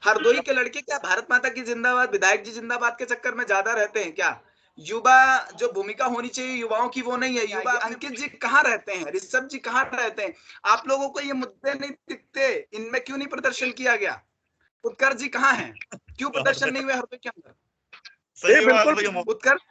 हरदोई के लड़के क्या भारत माता की जिंदाबाद, विधायक जी जिंदाबाद के चक्कर में ज्यादा रहते हैं क्या? युवा जो भूमिका होनी चाहिए युवाओं की वो नहीं है। युवा अंकित जी कहाँ रहते हैं, ऋषभ जी कहाँ रहते हैं? आप लोगों को ये मुद्दे नहीं दिखते, इनमें क्यों नहीं प्रदर्शन किया गया? उत्कर्ष जी कहाँ हैं? क्यों प्रदर्शन नहीं हुए हरदोई के अंदर? सही बात भैया। उत्कर्ष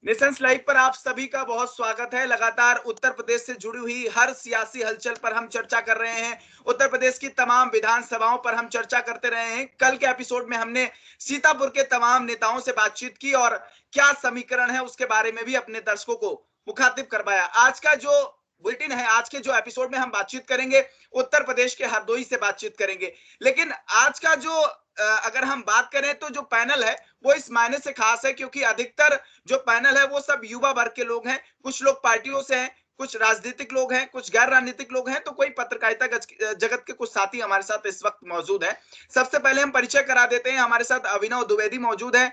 नेशंस लाइव पर आप सभी का बहुत स्वागत है। लगातार उत्तर प्रदेश से जुड़ी हुई हर सियासी हलचल पर हम चर्चा कर रहे हैं। उत्तर प्रदेश की तमाम विधानसभाओं पर हम चर्चा करते रहे हैं। कल के एपिसोड में हमने सीतापुर के तमाम नेताओं से बातचीत की और क्या समीकरण है उसके बारे में भी अपने दर्शकों को मुखातिब करवाया। आज का जो बुलेटिन है, आज के जो एपिसोड में हम बातचीत करेंगे उत्तर प्रदेश के हरदोई से बातचीत करेंगे। लेकिन आज का जो अगर हम बात करें तो जो पैनल है वो इस मायने से खास है क्योंकि अधिकतर जो पैनल है वो सब युवा वर्ग के लोग हैं। कुछ लोग पार्टियों से हैं, कुछ राजनीतिक लोग हैं, कुछ गैर राजनीतिक लोग हैं, तो कोई पत्रकारिता जगत के कुछ साथी हमारे साथ इस वक्त मौजूद हैं। सबसे पहले हम परिचय करा देते हैं। हमारे साथ अभिनव द्विवेदी मौजूद है,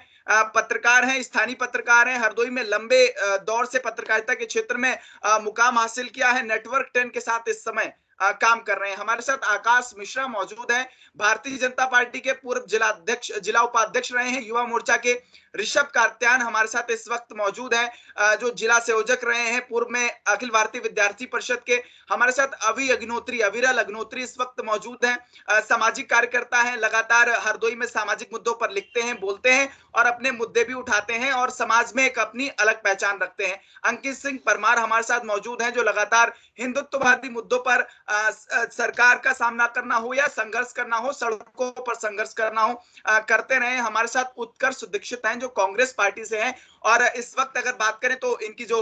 पत्रकार हैं, स्थानीय पत्रकार हैं, हरदोई में लंबे दौर से पत्रकारिता के क्षेत्र में मुकाम हासिल किया है। नेटवर्क 10 के साथ इस समय काम कर रहे हैं। हमारे साथ आकाश मिश्रा मौजूद हैं, भारतीय जनता पार्टी के पूर्व जिला उपाध्यक्ष रहे हैं। युवा मोर्चा के ऋषभ कार्त्यान हमारे साथ इस वक्त मौजूद हैं, जो जिला संयोजक रहे हैं पूर्व में अखिल भारतीय विद्यार्थी परिषद के। हमारे साथ अविरल अग्नोत्री इस वक्त मौजूद हैं, सामाजिक कार्यकर्ता हैं, लगातार हरदोई में सामाजिक मुद्दों पर लिखते हैं, बोलते हैं और अपने मुद्दे भी उठाते हैं और समाज में एक अपनी अलग पहचान रखते हैं। अंकित सिंह परमार हमारे साथ मौजूद हैं, जो लगातार हिंदुत्ववादी मुद्दों पर सरकार का सामना करना हो या संघर्ष करना हो, सड़कों पर संघर्ष करना हो, करते रहे। हमारे साथ उत्कर्ष दीक्षित हैं जो कांग्रेस पार्टी से हैं और इस वक्त अगर बात करें तो इनकी जो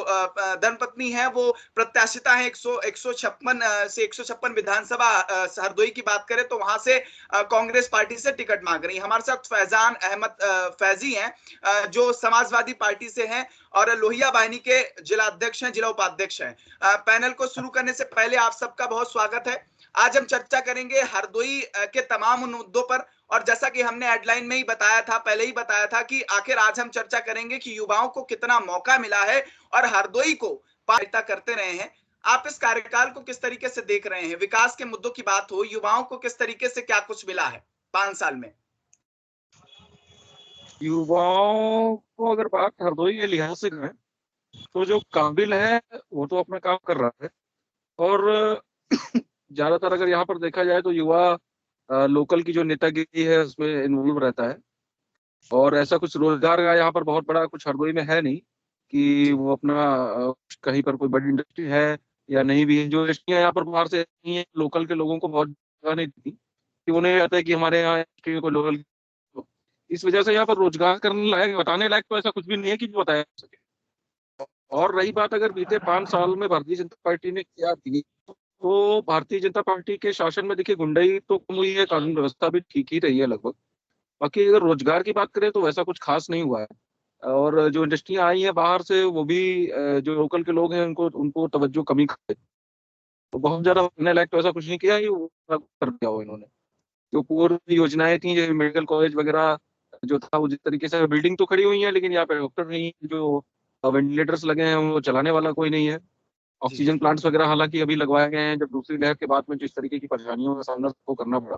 धर्मपत्नी है वो प्रत्याशिता है 156 से 156 विधानसभा हरदोई की बात करें तो वहां से कांग्रेस पार्टी से टिकट मांग रही है। हमारे साथ फैजान अहमद फैजी हैं, जो समाजवादी पार्टी से हैं और लोहिया वाहिनी के जिला अध्यक्ष हैं, जिला उपाध्यक्ष हैं। पैनल को शुरू करने से पहले आप सबका बहुत स्वागत है। आज हम चर्चा करेंगे हरदोई के तमाम मुद्दों पर और जैसा कि हमने हेडलाइन में ही बताया था, पहले ही बताया था कि आखिर आज हम चर्चा करेंगे कि युवाओं को कितना मौका मिला है और हरदोई को पारिता करते रहे हैं। आप इस कार्यकाल को किस तरीके से देख रहे हैं? विकास के मुद्दों की बात हो, युवाओं को किस तरीके से क्या कुछ मिला है 5 साल में? युवाओं को अगर बात हरदोई के लिहाज से करें तो जो काबिल है वो तो अपना काम कर रहा है और ज्यादातर अगर यहाँ पर देखा जाए तो युवा लोकल की जो नेतागिरी है उसमें इन्वॉल्व रहता है और ऐसा कुछ रोजगार का यहाँ पर बहुत बड़ा कुछ हरदोई में है नहीं कि वो अपना कहीं पर कोई बड़ी इंडस्ट्री है या नहीं भी है। जो इंडस्ट्रियाँ यहाँ पर बाहर से नहीं है, लोकल के लोगों को बहुत जगह नहीं दी कि उन्हें आता है कि हमारे यहाँ इंडस्ट्री को लोकल, इस वजह से यहाँ पर रोजगार करने लायक बताने लायक तो ऐसा कुछ भी नहीं है कि जो बताया जा सके। और रही बात अगर बीते 5 साल में भारतीय जनता पार्टी ने क्या की, तो भारतीय जनता पार्टी के शासन में देखिए गुंडाई तो कम हुई है, कानून व्यवस्था भी ठीक ही रही है लगभग। बाकी अगर रोजगार की बात करें तो वैसा कुछ खास नहीं हुआ है और जो इंडस्ट्रियां आई हैं बाहर से वो भी जो लोकल के लोग हैं उनको तवज्जो कमी करते, तो बहुत ज्यादा करने लायक तो ऐसा कुछ नहीं किया ही, वो कर दिया हो इन्होंने। जो पूर्व योजनाएं थी जैसे मेडिकल कॉलेज वगैरह जो था वो जिस तरीके से बिल्डिंग तो खड़ी हुई है लेकिन यहाँ पे डॉक्टर नहीं है, जो वेंटिलेटर्स लगे हैं वो चलाने वाला कोई नहीं है। ऑक्सीजन प्लांट्स वगैरह हालांकि अभी लगवाए गए हैं, जब दूसरी लहर के बाद में जिस तरीके की परेशानियों का सामना सबको करना पड़ा,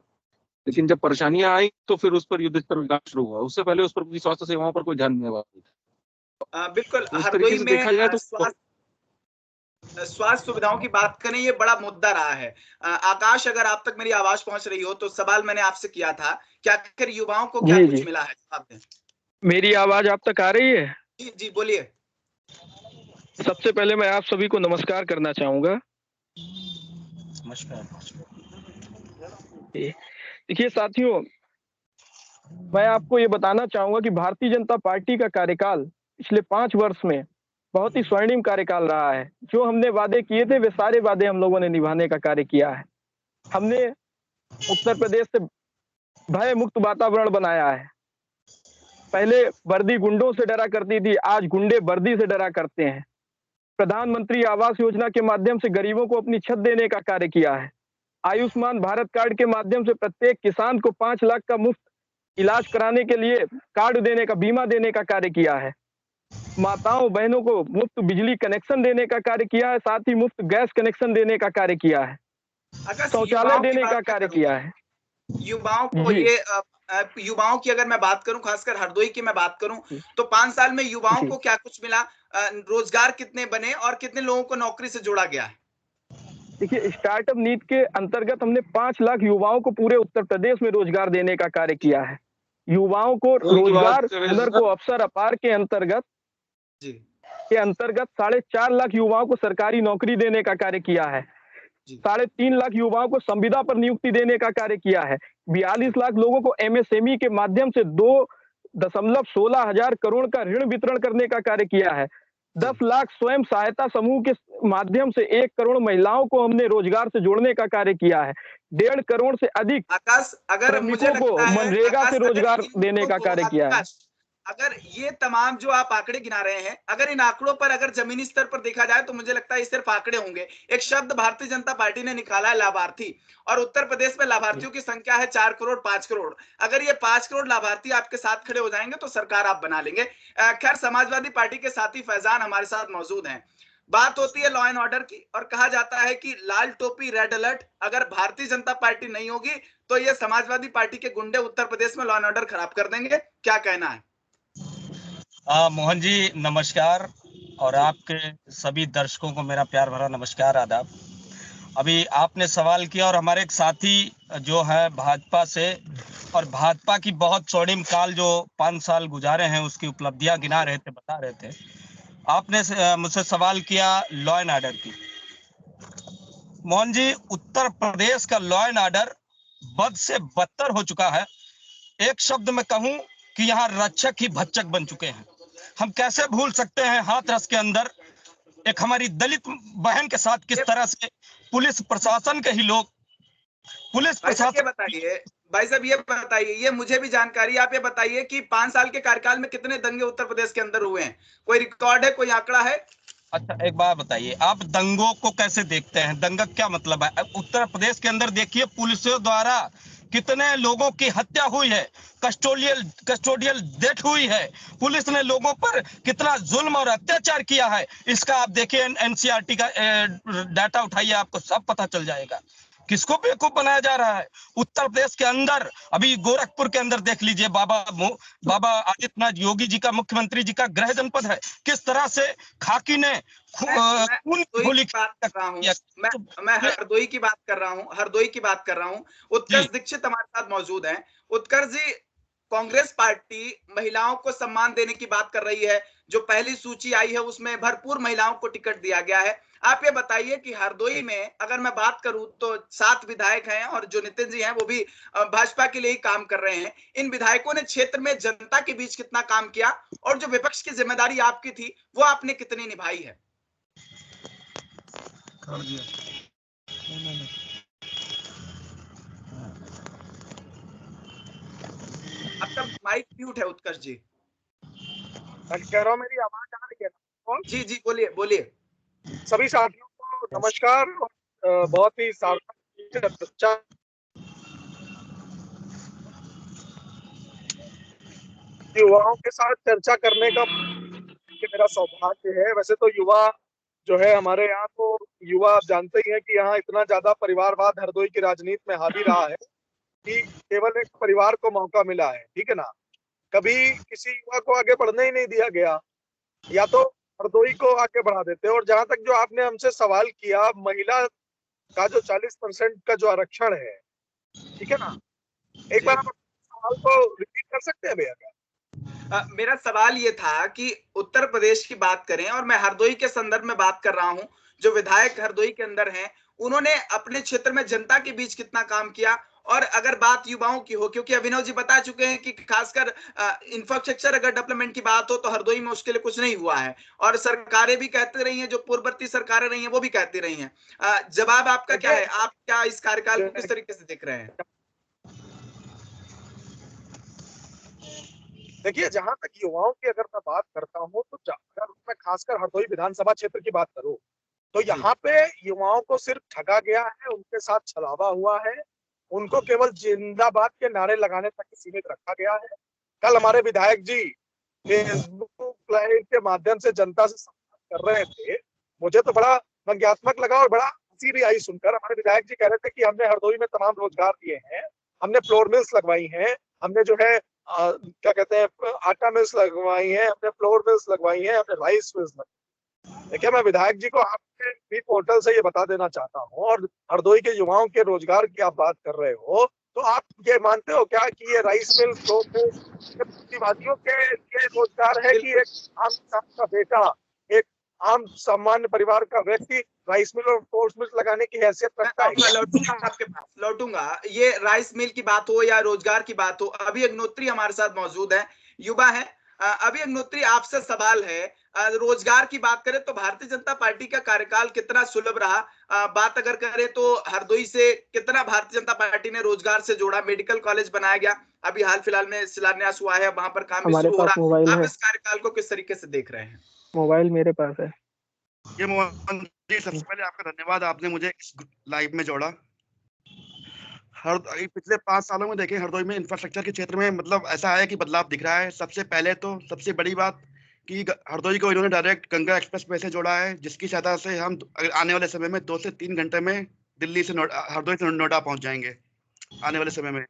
लेकिन जब परेशानियां आई तो फिर उस पर युद्ध स्तर विकास शुरू हुआ। उससे पहले उस पर कोई स्वास्थ्य सेवाओं पर कोई ध्यान नहीं हुआ। बिल्कुल, तो हरदोई में देखा जाए तो स्वास्थ्य सुविधाओं की बात करें, ये बड़ा मुद्दा रहा है। आकाश, अगर आप तक मेरी आवाज पहुंच रही हो तो सवाल मैंने आपसे किया था कि आखिर युवाओं को क्या कुछ मिला है? जवाब दें। मेरी आवाज आप तक आ रही है? जी जी, बोलिए। सबसे पहले मैं आप सभी को नमस्कार करना चाहूंगा। नमस्कार। देखिए साथियों, मैं आपको ये बताना चाहूंगा कि भारतीय जनता पार्टी का कार्यकाल पिछले 5 वर्ष में बहुत ही स्वर्णिम कार्यकाल रहा है। जो हमने वादे किए थे वे सारे वादे हम लोगों ने निभाने का कार्य किया है। हमने उत्तर प्रदेश से भय मुक्त वातावरण बनाया है। पहले वर्दी गुंडों से डरा करती थी, आज गुंडे वर्दी से डरा करते हैं। प्रधानमंत्री आवास योजना के माध्यम से गरीबों को अपनी छत देने का कार्य किया है। आयुष्मान भारत कार्ड के माध्यम से प्रत्येक किसान को 5 लाख का मुफ्त इलाज कराने के लिए कार्ड देने का, बीमा देने का कार्य किया है। माताओं बहनों को मुफ्त बिजली कनेक्शन देने का कार्य किया है, साथ ही मुफ्त गैस कनेक्शन देने का कार्य किया है, अगर शौचालय युवाओं की देने बात का मैं कार्य करूं, किया है। युवाओं को जी युवाओं की अगर मैं बात करूं, खासकर हरदोई की मैं बात करूं, जी तो 5 साल में युवाओं जी। को क्या कुछ मिला? रोजगार कितने बने और कितने लोगों को नौकरी से जोड़ा गया है? देखिए, स्टार्टअप नीति के अंतर्गत हमने 5 लाख युवाओं को पूरे उत्तर प्रदेश में रोजगार देने का कार्य किया है। युवाओं को एक बात रोजगार, करें हुनर सर, को अवसर अपार जी के अंतर्गत 4.5 लाख युवाओं को सरकारी नौकरी देने का कार्य किया है। जी 3.5 लाख युवाओं को संविदा पर नियुक्ति देने का कार्य किया है। 42 लाख लोगों को एमएसएमई के माध्यम से 2.16 हजार करोड़ का ऋण वितरण करने का कार्य किया है। जी 10 लाख स्वयं सहायता समूह के माध्यम से 1 करोड़ महिलाओं को हमने रोजगार से जोड़ने का कार्य किया है। 1.5 करोड़ से अधिक आकाश, अगर मुझे श्रमिकों को लगता है, मनरेगा आकाश से अगर रोजगार इन देने मुद्दों का को, कार्य किया है। आकाश अगर ये तमाम जो आप आंकड़े गिना रहे हैं, अगर इन आंकड़ों पर अगर जमीनी स्तर पर देखा जाए तो मुझे लगता है ये सिर्फ आंकड़े होंगे। एक शब्द भारतीय जनता पार्टी ने निकाला है, लाभार्थी, और उत्तर प्रदेश में लाभार्थियों की संख्या है 4 करोड़ 5 करोड़। अगर ये 5 करोड़ लाभार्थी आपके साथ खड़े हो जाएंगे तो सरकार आप बना लेंगे। खैर, समाजवादी पार्टी के साथी फैजान हमारे साथ मौजूद हैं। बात होती है लॉ एंड ऑर्डर की, और कहा जाता है कि लाल टोपी रेड अलर्ट, अगर भारतीय जनता पार्टी नहीं होगी तो ये समाजवादी पार्टी के गुंडे उत्तर प्रदेश में लॉ एंड ऑर्डर खराब कर देंगे। क्या कहना है? मोहन जी नमस्कार, और आपके सभी दर्शकों को मेरा प्यार भरा नमस्कार, आदाब। अभी आपने सवाल किया और हमारे एक साथी जो है भाजपा से, और भाजपा की बहुत स्वर्णिम काल जो 5 साल गुजारे हैं उसकी उपलब्धियां गिना रहे थे, बता रहे थे। आपने मुझसे सवाल किया लॉ एंड ऑर्डर की। मोहन जी, उत्तर प्रदेश का लॉ एंड ऑर्डर बद से बदतर हो चुका है। एक शब्द में कहूं कि यहाँ रक्षक ही भक्षक बन चुके हैं। हम कैसे भूल सकते हैं हाथरस के अंदर एक हमारी दलित बहन के साथ किस तरह से पुलिस प्रशासन के ही लोग, पुलिस भाई साहब ये प्रशासन। बताइए, भाई साहब ये बताइए, ये मुझे भी जानकारी, आप ये बताइए कि 5 साल के कार्यकाल में कितने दंगे उत्तर प्रदेश के अंदर हुए हैं? कोई रिकॉर्ड है, कोई आंकड़ा है? अच्छा, एक बात बताइए, आप दंगों को कैसे देखते हैं? दंगा क्या मतलब है? उत्तर प्रदेश के अंदर देखिए पुलिसों द्वारा कितने लोगों की हत्या हुई है, कस्टोडियल डेथ हुई है, पुलिस ने लोगों पर कितना जुल्म और अत्याचार किया है। इसका आप देखिए, एनसीईआरटी का डाटा उठाइए, आपको सब पता चल जाएगा। किसको बेवकूफ बनाया जा रहा है उत्तर प्रदेश के अंदर? अभी गोरखपुर के अंदर देख लीजिए, बाबा आदित्यनाथ योगी जी का, मुख्यमंत्री जी का गृह जनपद है, किस तरह से खाकी ने मैं खून की हरदोई गोली की बात कर रहा हूँ, मैं ये- हरदोई की बात कर रहा हूँ, हरदोई की बात कर रहा हूँ। जी उत्कर्ष दीक्षित हमारे साथ मौजूद हैं। उत्कर्ष जी, कांग्रेस पार्टी महिलाओं को सम्मान देने की बात कर रही है। जो पहली सूची आई है उसमें भरपूर महिलाओं को टिकट दिया गया है। आप ये बताइए कि हरदोई में अगर मैं बात करूं तो 7 विधायक हैं, और जो नितिन जी हैं वो भी भाजपा के लिए ही काम कर रहे हैं। इन विधायकों ने क्षेत्र में जनता के बीच कितना काम किया, और जो विपक्ष की जिम्मेदारी आपकी थी वो आपने कितनी निभाई है? कर दिया। आपका माइक म्यूट है उत्कर्ष जी। मैं कह रहा हूँ मेरी आवाज आ रही है ना? जी जी, बोलिए बोलिए। सभी साथियों को नमस्कार, और बहुत ही सार्थक चर्चा युवाओं के साथ चर्चा करने का मेरा सौभाग्य है। वैसे तो युवा जो है हमारे यहाँ, तो युवा आप जानते ही हैं कि यहाँ इतना ज्यादा परिवारवाद हरदोई की राजनीति में हावी रहा है कि केवल एक परिवार को मौका मिला है, ठीक है ना। कभी किसी युवा को आगे बढ़ने ही नहीं दिया गया, या तो हरदोई को आगे बढ़ा देते। और जहां तक जो आपने हमसे सवाल किया, महिला का जो 40% का जो आरक्षण है, ठीक है ना, एक बार आप सवाल को रिपीट कर सकते हैं भैया? मेरा सवाल ये था कि उत्तर प्रदेश की बात करें, और मैं हरदोई के संदर्भ में बात कर रहा हूं। जो विधायक हरदोई के अंदर हैं, उन्होंने अपने क्षेत्र में जनता के बीच कितना काम किया। और अगर बात युवाओं की हो, क्योंकि अभिनव जी बता चुके हैं कि खासकर इंफ्रास्ट्रक्चर अगर डेवलपमेंट की बात हो तो हरदोई में उसके लिए कुछ नहीं हुआ है, और सरकारें भी कहती रही हैं, जो पूर्ववर्ती सरकारें रही हैं वो भी कहती रही हैं। जवाब आपका क्या है? आप क्या इस कार्यकाल को किस तरीके से देख रहे हैं? देखिए, जहां तक युवाओं की अगर मैं बात करता हूं, तो अगर मैं खासकर हरदोई विधानसभा क्षेत्र की बात करूं, तो यहाँ पे युवाओं को सिर्फ ठगा गया है, उनके साथ छलावा हुआ है, उनको केवल जिंदाबाद के नारे लगाने तक ही सीमित रखा गया है। कल हमारे विधायक जी फेसबुक लाइन के माध्यम से जनता से संवाद कर रहे थे, मुझे तो बड़ा व्यंग्यात्मक लगा और बड़ा हंसी भी आई सुनकर। हमारे विधायक जी कह रहे थे कि हमने हरदोई में तमाम रोजगार दिए हैं, हमने फ्लोर मिल्स लगवाई हैं, हमने जो है क्या कहते हैं आटा मिल्स लगवाई हैं, हमने फ्लोर मिल्स लगवाई हैं, हमने राइस मिल्स लगवाई। देखिए, मैं विधायक जी को आपके भी पोर्टल से ये बता देना चाहता हूँ, और हरदोई के युवाओं के रोजगार की आप बात कर रहे हो, तो आप ये मानते हो क्या कि ये राइस मिल, फ्लोर मिल्स प्रतिवादियों के लिए रोजगार है कि एक आम किसान का बेटा, एक आम सामान्य परिवार का व्यक्ति राइस मिल और फ्लोर मिल लगाने की हैसियत रखता है? लौटूंगा आपके पास, लौटूंगा। ये राइस मिल की बात हो या रोजगार की बात हो, अभी अग्नोत्री हमारे साथ मौजूद है, युवा है। अभी अग्नोत्री, आपसे सवाल है, रोजगार की बात करें तो भारतीय जनता पार्टी का कार्यकाल कितना सुलभ रहा? बात अगर करें तो हरदोई से कितना भारतीय जनता पार्टी ने रोजगार से जोड़ा? मेडिकल कॉलेज बनाया गया, अभी हाल फिलहाल में शिलान्यास हुआ है, वहां पर काम भी हमारे शुरू हो पास रहा मोबाइल है। आप है, इस कार्यकाल को किस तरीके से देख रहे हैं? मोबाइल मेरे पास है। ये मोहन जी, सबसे पहले आपका धन्यवाद, आपने मुझे इस लाइव में जोड़ा। पिछले 5 सालों में देखें हरदोई में इंफ्रास्ट्रक्चर के क्षेत्र में मतलब ऐसा है कि बदलाव दिख रहा है। सबसे पहले तो सबसे बड़ी बात कि हरदोई को इन्होंने डायरेक्ट गंगा एक्सप्रेस वे से जोड़ा है, जिसकी सहायता से हम आने वाले समय में 2 से 3 घंटे में दिल्ली से हरदोई से नोएडा पहुंच जाएंगे आने वाले समय में।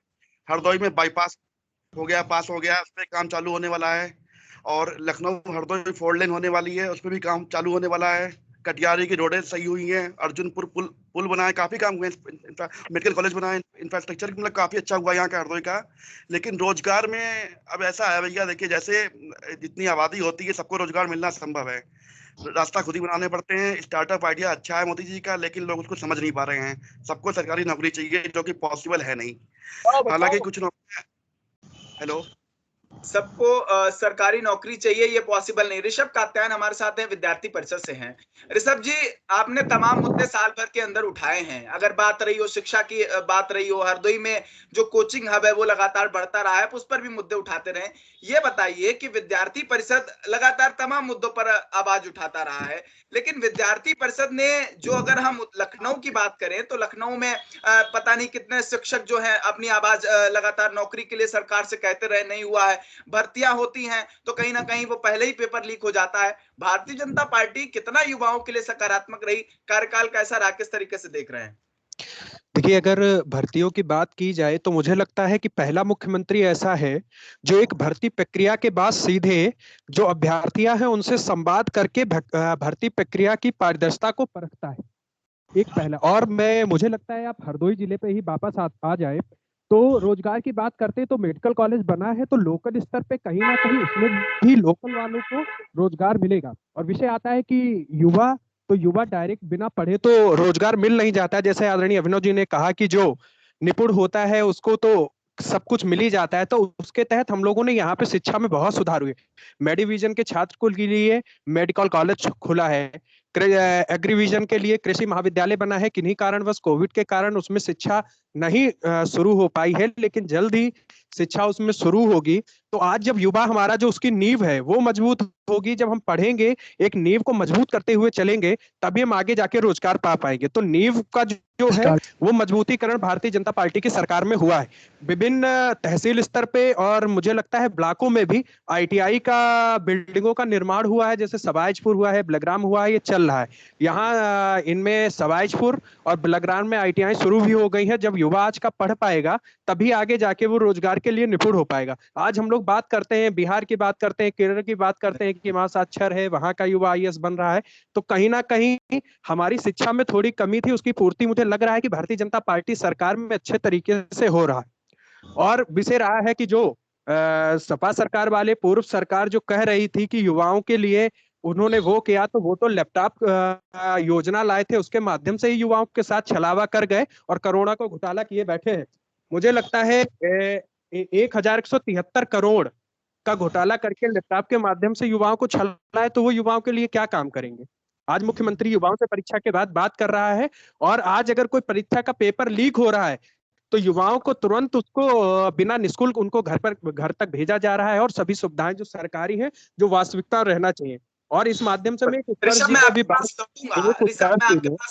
हरदोई में बाईपास पास हो गया, उस पर काम चालू होने वाला है, और लखनऊ हरदोई 4 लेन होने वाली है, उस पर भी काम चालू होने वाला है। कटियारी की रोडें सही हुई हैं, अर्जुनपुर पुल बनाए, काफी काम हुए, मेडिकल कॉलेज बनाए, इंफ्रास्ट्रक्चर मतलब काफी अच्छा हुआ यहाँ का हरदोई का। लेकिन रोजगार में अब ऐसा है भैया, देखिए जैसे जितनी आबादी होती है सबको रोजगार मिलना संभव है, रास्ता खुद ही बनाने पड़ते हैं। स्टार्टअप आइडिया अच्छा है मोदी जी का, लेकिन लोग उसको समझ नहीं पा रहे हैं। सबको सरकारी नौकरी चाहिए, जो कि पॉसिबल है नहीं। हालांकि कुछ नौकरी, हेलो, सबको सरकारी नौकरी चाहिए, ये पॉसिबल नहीं। ऋषभ कात्यायन हमारे साथ हैं, विद्यार्थी परिषद से हैं। ऋषभ जी, आपने तमाम मुद्दे साल भर के अंदर उठाए हैं, अगर बात रही हो शिक्षा की, बात रही हो हरदोई में जो कोचिंग हब है वो लगातार बढ़ता रहा है, उस पर भी मुद्दे उठाते रहे। ये बताइए कि विद्यार्थी परिषद लगातार तमाम मुद्दों पर आवाज उठाता रहा है, लेकिन विद्यार्थी परिषद ने जो, अगर हम लखनऊ की बात करें तो लखनऊ में पता नहीं कितने शिक्षक जो है अपनी आवाज लगातार नौकरी के लिए सरकार से कहते रहे, नहीं हुआ है। भर्तियां होती हैं तो कहीं ना कहीं वो पहले ही पेपर लीक हो जाता है। भारतीय जनता पार्टी कितना युवाओं के लिए सकारात्मक रही, कार्यकाल कैसा रहा, किस तरीके से देख रहे हैं? देखिए, अगर भर्तियों की बात की जाए तो मुझे लगता है कि पहला मुख्यमंत्री ऐसा है जो एक भर्ती प्रक्रिया के बाद सीधे जो अभ्यर्थियां हैं उनसे संवाद करके भर्ती प्रक्रिया की पारदर्शिता को परखता है। एक पहला, और मुझे लगता है आप हरदोई जिले पे ही वापस आ जाए तो रोजगार की बात करते तो मेडिकल कॉलेज बना है तो लोकल स्तर पे कहीं ना कहीं उसमें भी लोकल वालों को रोजगार मिलेगा। और विषय आता है कि युवा डायरेक्ट बिना पढ़े तो रोजगार मिल नहीं जाता। जैसे आदरणीय अभिनव जी ने कहा कि जो निपुण होता है उसको तो सब कुछ मिल ही जाता है, तो उसके तहत हम लोगों ने यहाँ पे शिक्षा में बहुत सुधार हुए। मेडिविजन के छात्र को के लिए मेडिकल कॉलेज खुला है, एग्रीविजन के लिए कृषि महाविद्यालय बना है। किन्हीं कारणवश कोविड के कारण उसमें शिक्षा नहीं शुरू हो पाई है, लेकिन जल्द ही शिक्षा उसमें शुरू होगी। तो आज जब युवा हमारा जो उसकी नींव है वो मजबूत होगी, जब हम पढ़ेंगे एक नींव को मजबूत करते हुए चलेंगे तभी हम आगे जाके रोजगार पा पाएंगे। तो नींव का जो है वो मजबूतीकरण भारतीय जनता पार्टी की सरकार में हुआ है, विभिन्न तहसील स्तर पे, और मुझे लगता है ब्लॉकों में भी ITI का बिल्डिंगों का निर्माण हुआ है। जैसे सवाईजपुर हुआ है, बिलग्राम हुआ है, ये चल रहा है। यहाँ इनमें सवाईजपुर और बिलग्राम में ITI शुरू भी हो गई है। जब युवा आज का पढ़ पाएगा तभी आगे जाके वो रोजगार के लिए निपुण हो पाएगा। आज हम लोग बात करते हैं, बिहार की बात करते हैं, केरल की बात करते हैं कि वहां साक्षर है, वहां का युवा IAS बन रहा है। तो कहीं ना कहीं हमारी शिक्षा में थोड़ी कमी थी, उसकी पूर्ति मुझे लग रहा है कि भारतीय जनता पार्टी सरकार में अच्छे तरीके से हो रहा है। और विषय रहा है कि जो सपा सरकार वाले, पूर्व सरकार जो कह रही थी कि युवाओं के लिए उन्होंने वो किया, तो वो तो लैपटॉप योजना लाए थे, उसके माध्यम से ही युवाओं के साथ छलावा कर गए और कोरोना को घोटाला किए बैठे हैं। मुझे लगता है 1173 करोड़ का घोटाला करके लैपटॉप के माध्यम से युवाओं को छला है, तो वो युवाओं के लिए क्या काम करेंगे? आज मुख्यमंत्री युवाओं से परीक्षा के बाद बात कर रहा है, और आज अगर कोई परीक्षा का पेपर लीक हो रहा है तो युवाओं को तुरंत उसको बिना निःशुल्क उनको घर तक भेजा जा रहा है, और सभी सुविधाएं जो सरकारी हैं, जो वास्तविकता रहना चाहिए। और इस माध्यम से मैं ऋषभ, मैं आपके पास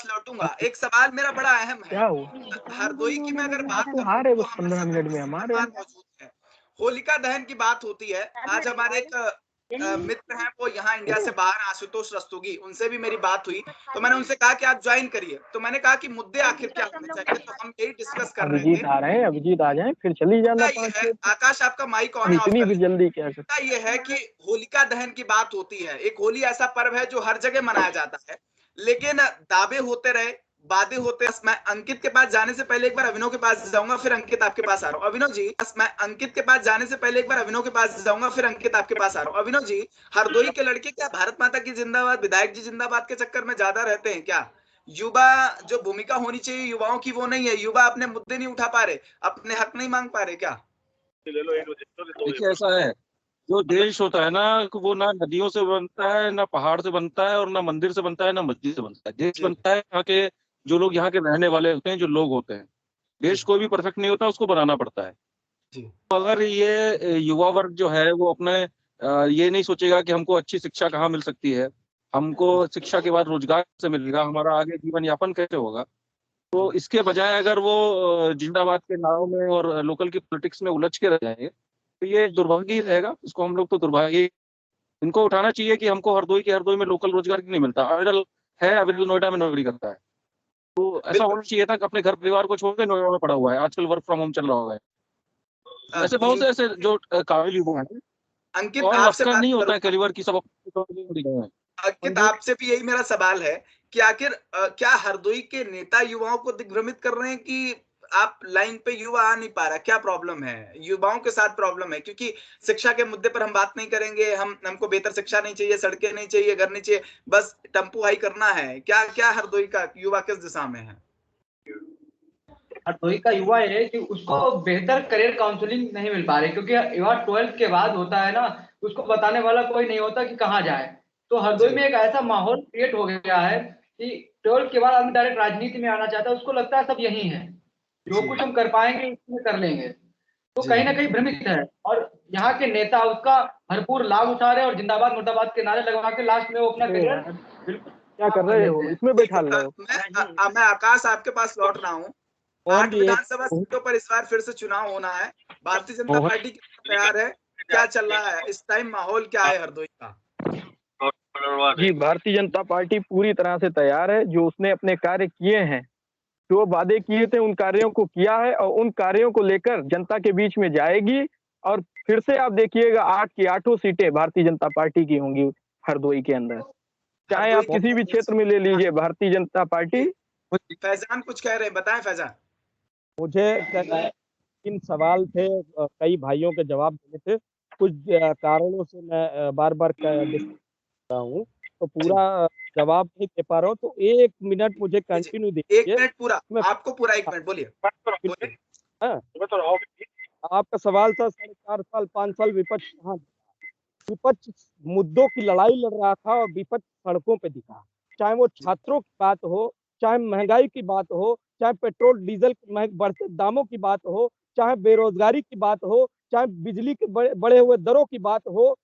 लौटूंगा। एक सवाल मेरा बड़ा अहम है, हरदोई की मैं अगर बात करूं तो 15 मिनट में हमारे मौजूद है, होलिका दहन की बात होती है। आज हमारे एक मित्र हैं वो यहाँ इंडिया से बाहर, आशुतोष रस्तोगी, उनसे भी मेरी बात हुई। तो मैंने उनसे कहा कि आप ज्वाइन करिए। तो मैंने कहा कि मुद्दे आखिर क्या होने चाहिए, तो हम यही डिस्कस कर रहे अभिजीत थे। आ रहे हैं, अभिजीत आ जाएं, फिर चली जाना मुद्दा ये 5 है, मिनट। आकाश आपका माइक ऑन है, ऑफ इतनी कर भी लीजिए। जल्दी क्या कर मुद्दा ये है कि होलिका दहन की बात होती है। एक होली ऐसा पर्व है जो हर जगह मनाया जाता है, लेकिन दावे होते रहे, वादे होते रहे। मैं अंकित के पास जाने से पहले एक बार अभिनव के पास जाऊंगा, फिर अंकित आपके पास आ रहा हूँ। अभिनव जी, मैं अंकित के पास जाने से पहले एक बार अभिनव के पास जाऊंगा, फिर अंकित आपके पास आ रहा हूँ। अभिनव जी, हरदोई के लड़के क्या भारत माता की जिंदाबाद, विधायक जी जिंदाबाद के चक्कर में ज्यादा रहते हैं क्या? युवा जो भूमिका होनी चाहिए युवाओं की, वो नहीं है। युवा अपने मुद्दे नहीं उठा पा रहे, अपने हक नहीं मांग पा रहे क्या? देखिए ऐसा है, जो देश होता है ना, वो ना नदियों से बनता है, ना पहाड़ से बनता है, और ना मंदिर से बनता है, ना मस्जिद से बनता है। देश बनता है यहाँ के जो लोग यहाँ के रहने वाले होते हैं, जो लोग होते हैं। देश कोई भी परफेक्ट नहीं होता, उसको बनाना पड़ता है। तो अगर ये युवा वर्ग जो है वो अपने ये नहीं सोचेगा कि हमको अच्छी शिक्षा कहाँ मिल सकती है, हमको शिक्षा के बाद रोजगार से मिलेगा, हमारा आगे जीवन यापन कैसे होगा, तो इसके बजाय अगर वो जिंदाबाद के नाव में और लोकल की पॉलिटिक्स में उलझ के रह जाएंगे, तो ये दुर्भाग्य ही रहेगा। इसको हम लोग तो दुर्भाग्य, इनको उठाना चाहिए कि हमको हरदोई में लोकल रोजगार क्यों नहीं मिलता। अविरल है, अविरल नोएडा में नौकरी करता है, तो ऐसा होना चाहिए था कि अपने घर परिवार को छोड़ के नोएडा में पड़ा हुआ है, आजकल वर्क फ्रॉम होम चल रहा होगा। ऐसे बहुत से ऐसे जो काबिल युवा हैं, अंकित और आपसे लश्कर बात नहीं होता है करूंगा। कलीवर की, सब अपनी अंकित आपसे भी यही मेरा सवाल है कि आखिर क्या हरदोई के नेता युवाओं को दिग्भ्रमित कर रहे हैं कि आप लाइन पे युवा आ नहीं पा रहा? क्या प्रॉब्लम है? युवाओं के साथ प्रॉब्लम है, क्योंकि शिक्षा के मुद्दे पर हम बात नहीं करेंगे। हमको बेहतर शिक्षा नहीं चाहिए, सड़कें नहीं चाहिए, घर नहीं चाहिए, बस टम्पू हाई करना है। क्या क्या हरदोई का युवा किस दिशा में है? हरदोई का युवा है कि उसको बेहतर करियर काउंसलिंग नहीं मिल पा रही, क्योंकि युवा 12th के बाद होता है ना, उसको बताने वाला कोई नहीं होता कि कहाँ जाए। तो हरदोई में एक ऐसा माहौल क्रिएट हो गया है कि 12th के बाद आदमी डायरेक्ट राजनीति में आना चाहता है। उसको लगता है सब यही है, जो कुछ हम कर पाएंगे इसमें कर लेंगे। तो कहीं ना कहीं भ्रमित है, और यहाँ के नेता उसका भरपूर लाभ उठा रहे हैं, और जिंदाबाद मुर्दाबाद के नारे लगवा के लास्ट में वो अपना करियर बिल्कुल क्या कर रहे हो? इसमें बैठा लो। मैं आकाश आपके पास लौट रहा हूँ। 8 विधानसभा सीटों पर इस बार फिर से चुनाव होना है। भारतीय जनता पार्टी तैयार है? क्या चल रहा है इस टाइम? माहौल क्या है हरदोई का? जी, भारतीय जनता पार्टी पूरी तरह से तैयार है। जो उसने अपने कार्य किए हैं, जो वादे किए थे, उन कार्यों को किया है, और उन कार्यों को लेकर जनता के बीच में जाएगी। और फिर से आप देखिएगा 8 की 8 सीटें भारतीय जनता पार्टी की होंगी हरदोई के अंदर। चाहे आप किसी भी क्षेत्र में ले लीजिए, भारतीय जनता पार्टी। फैजान कुछ कह रहे हैं, बताएं फैजान। मुझे 3 सवाल थे, कई भाइयों के जवाब देने थे। कुछ कारणों से मैं बार बार कर रहा हूँ, तो पूरा जवाब नहीं दे पा रहा हूँ, तो 1 मिनट मुझे कंटिन्यू 1 दीजिए। मिनट पूरा, आपको पूरा 1 मिनट बोलिए। हाँ, आपका सवाल था 4.5 साल 5 साल विपक्ष कहाँ? विपक्ष मुद्दों की लड़ाई लड़ रहा था, और विपक्ष सड़कों पे दिखा। चाहे वो छात्रों की बात हो, चाहे महंगाई की बात हो, चाहे पेट्रोल डीजल के बढ़ते दामों की बात हो, चाहे बेरोजगारी की बात हो, चाहे बिजली के बढ़े हुए दरों की बात हो,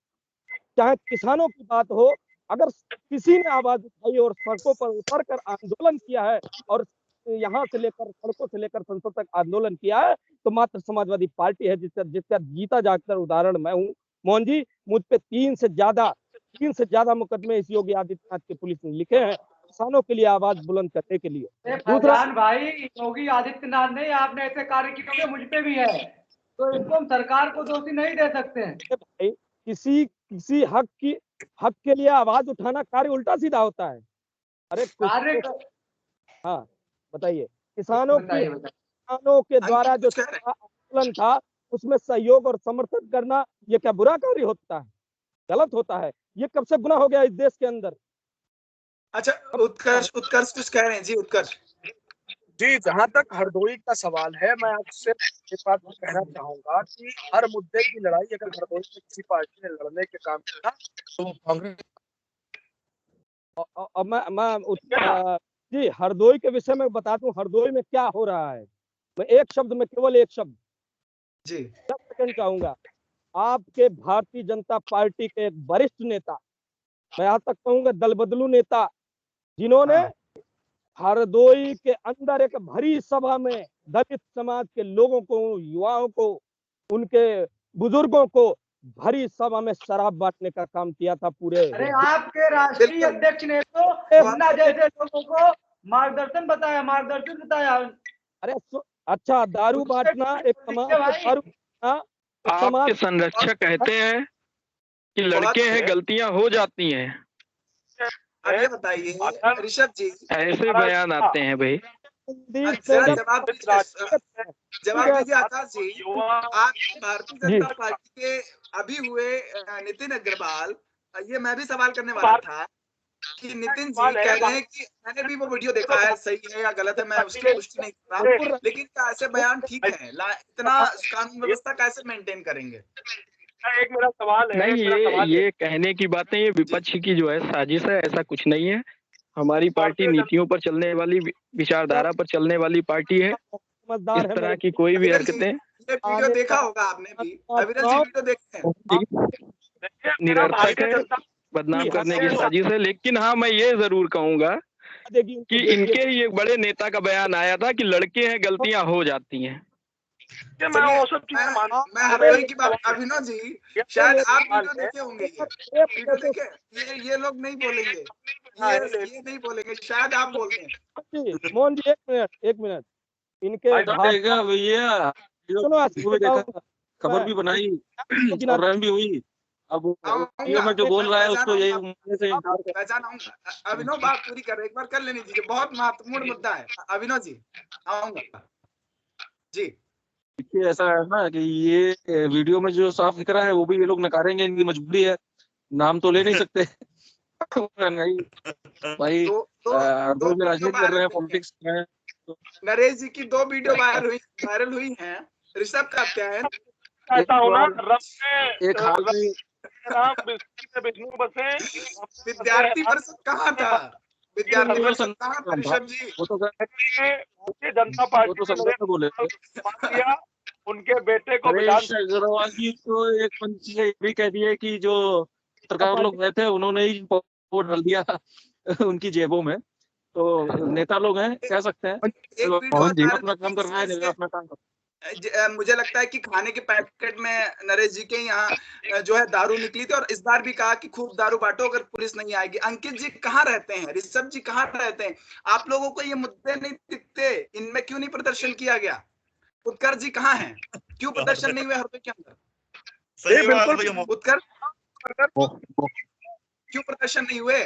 चाहे किसानों की बात हो। अगर किसी ने आवाज उठाई और सड़कों पर उतर कर आंदोलन किया है, और यहाँ से लेकर सड़कों से लेकर संसद तक आंदोलन किया है, तो मात्र समाजवादी पार्टी है, जिसका जीता जागता उदाहरण मैं हूँ। मोहन जी, मुझ पे 3 से ज्यादा मुकदमे इस योगी आदित्यनाथ की पुलिस ने लिखे हैं, किसानों के लिए आवाज बुलंद करने के लिए। दूसरा भाई, योगी आदित्यनाथ ने आपने ऐसे कार्य किए मुझ पे भी है, तो इसको हम सरकार को दोषी नहीं दे सकते हैं। भाई, किसी हक के लिए आवाज उठाना कार्य उल्टा सीधा होता है। अरे कार्य, हाँ बताइए। किसानों के द्वारा जो आंदोलन था, उसमें सहयोग और समर्थन करना, ये क्या बुरा कार्य होता है? गलत होता है। ये कब से गुनाह हो गया इस देश के अंदर? अच्छा, उत्कर्ष कुछ कह रहे हैं जी। उत्कर्ष जी, जहां तक हरदोई का सवाल है, मैं आपसे एक बात कहना चाहूंगा कि हर मुद्दे की लड़ाई अगर हरदोई में किसी पार्टी ने लड़ने के काम किया तो वो कांग्रेस। जी, हरदोई के विषय में बता दूं, हरदोई में क्या हो रहा है। मैं केवल एक शब्द जी सेकंड चाहूंगा। आपके भारतीय जनता पार्टी के एक वरिष्ठ नेता, मैं यहाँ तक कहूंगा दल बदलू नेता, जिन्होंने हरदोई के अंदर एक भरी सभा में दलित समाज के लोगों को, युवाओं को, उनके बुजुर्गों को भरी सभा में शराब बांटने का काम किया था पूरे। अरे आपके राष्ट्रीय अध्यक्ष ने तो अपना जैसे लोगों को मार्गदर्शन बताया। अरे अच्छा, दारू बांटना एक समाज को दारू बांटना, आपके संरक्षक कहते हैं कि लड़के हैं, गलतियां हो जाती हैं। अब ये बताइए ऋषभ जी, ऐसे बयान आते हैं भाई। जवाब दीजिए आकाश जी। आप भारतीय जनता पार्टी के अभी हुए नितिन अग्रवाल, ये मैं भी सवाल करने वाला था कि नितिन जी कह रहे हैं कि मैंने भी वो वीडियो देखा है, सही है या गलत है मैं उसकी पुष्टि नहीं कर रहा, लेकिन क्या ऐसे बयान ठीक है? इतना कानून व्यवस्था कैसे मेंटेन करेंगे? एक मेरा सवाल है। नहीं, ये कहने की बातें ये विपक्ष की जो है साजिश है, ऐसा कुछ नहीं है। हमारी पार्टी नीतियों पर चलने वाली, विचारधारा पर चलने वाली पार्टी है। इस तरह की कोई भी हरकतें, ये वीडियो देखा होगा आपने भी, अविनाश जी वीडियो देखे हैं? निरर्थक है, बदनाम करने की साजिश है। लेकिन हाँ, मैं ये जरूर कहूंगा कि इनके ही एक बड़े नेता का बयान आया था कि लड़के हैं, गलतियां हो जाती हैं। मैं वो सब चीजें मानता हूं। मैं हरदोई की बात, अभिनव जी शायद आप वीडियो देखे होंगे, ये वीडियो देखे, ये लोग नहीं बोलेंगे, ये नहीं बोलेंगे, शायद आप बोल दें। मोहन जी एक मिनट इनके भैया खबर भी बनाई और भी हुई। अब ये मैं जो बोल रहा है उसको यही पहचान आऊंगा। अभिनव बात पूरी कर रहे, एक बार कर लेनी दीजिए, बहुत महत्वपूर्ण मुद्दा है। अभिनव जी आऊंगा जी। देखिए ऐसा है ना कि ये वीडियो में जो साफ दिख रहा है वो भी ये लोग नकारेंगे, इनकी मजबूरी है, नाम तो ले नहीं सकते। नहीं भाई, दो राजनीति कर रहे हैं, पॉलिटिक्स कर रहे हैं। नरेश जी की 2 वीडियो वायरल हुई हैं। ऋषभ का क्या है? ऐसा होना एक हाल में विष्णु बसे विद्यार्थी परिषद कहाँ था? विद्यार्थी परिषद कहाँ था ऋषभ जी? वो तो जनता पार्टी तो बोले किया, उनके बेटे को अग्रवाल जी तो एक मंच से भी कह दिए कि जो पत्रकार लोग गए थे उन्होंने ही वो डाल दिया उनकी जेबों में। तो नेता लोग हैं, कह सकते हैं अपना काम कर रहा है, अपना काम कर। मुझे लगता है कि खाने के पैकेट में नरेश जी के यहाँ जो है दारू निकली थी, और इस बार भी कहा कि खूब दारू बांटो अगर पुलिस नहीं आएगी। अंकित जी कहाँ रहते हैं? ऋषभ जी कहाँ रहते हैं? आप लोगों को ये मुद्दे नहीं दिखते? इनमें क्यों नहीं प्रदर्शन किया गया? उत्कर्ष जी कहाँ हैं? क्यों प्रदर्शन नहीं हुए हरदोई के अंदर? उत्कर्ष क्यों प्रदर्शन नहीं हुए?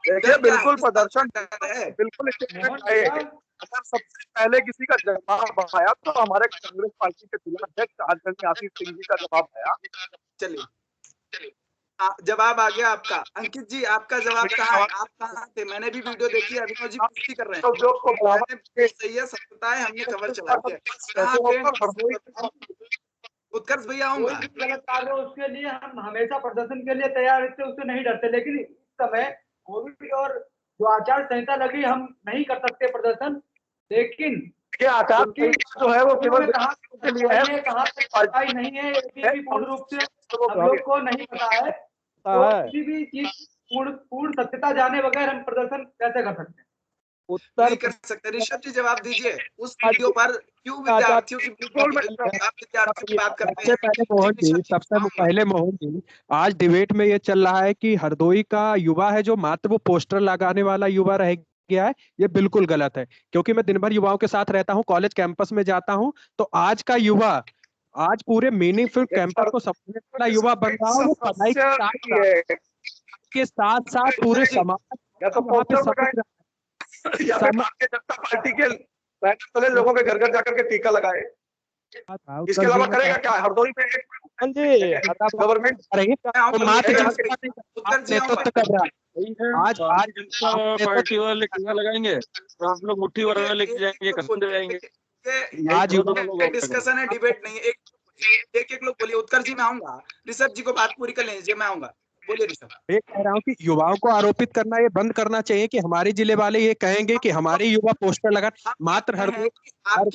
बिल्कुल प्रदर्शन है, बिल्कुल। अगर सबसे पहले किसी का जवाब आया तो हमारे कांग्रेस पार्टी के जिला अध्यक्ष आदरणीय आशीष सिंह जी का जवाब आया। चलिए जवाब आ गया आपका। अंकित जी आपका जवाब कहाँ है? आप कहाँ थे? मैंने भी वीडियो देखी है, अभिनव जी पुष्टि कर रहे हैं। सही है, सत्यता है, हमने खबर चला दिया। उत्कर्ष भैया आऊंगा। गलत कार्य हो उसके लिए हम हमेशा प्रदर्शन के लिए तैयार रहते, उससे नहीं डरते। लेकिन इस समय कोविड और जो आचार संहिता लगी, हम नहीं कर सकते प्रदर्शन। लेकिन ये आचार की जो है वो केवल कहाँ नहीं है, पूर्ण रूप से हम लोग को नहीं पता है। तो किसी भी चीज पूर्ण सत्यता जाने बगैर हम प्रदर्शन कैसे कर सकते हैं? उत्तर नहीं कर सकते। ऋषभ जी जवाब दीजिए, उस वीडियो पर क्यों विद्यार्थियों की बात करते हैं? सबसे पहले मोहन जी, आज डिबेट में ये चल रहा है कि हरदोई का युवा है जो मात्र वो पोस्टर लगाने वाला युवा रह गया है। ये बिल्कुल गलत है, क्योंकि मैं दिन भर युवाओं के साथ रहता हूँ, कॉलेज कैंपस में जाता हूँ, तो आज का युवा आज पूरे मीनिंगफुल कैंपस को समझने वाला युवा बन रहा है। वो पढ़ाई के साथ साथ पूरे समाज वहाँ पे समझ रहा है। भारतीय जनता पार्टी के पहले लोगों के घर घर जाकर के टीका लगाए। इसके अलावा करेगा क्या? हरदोई में गवर्नमेंट नेतृत्व कर रहा है। आज जनता पार्टी वाले टीका लगाएंगे तो हम लोग मुट्ठी वाला लेके जाएंगे, कसम दे जाएंगे। आज डिस्कशन है, डिबेट नहीं है। एक लोग बोलिए। उत्कर्ष जी मैं आऊंगा, ऋषभ जी को बात पूरी कर लीजिए, मैं आऊंगा। बोलिए ऋषभ। मैं कह रहा हूँ कि युवाओं को आरोपित करना ये बंद करना चाहिए कि हमारे जिले वाले ये कहेंगे कि हमारे युवा पोस्टर लगा मात्र आपकी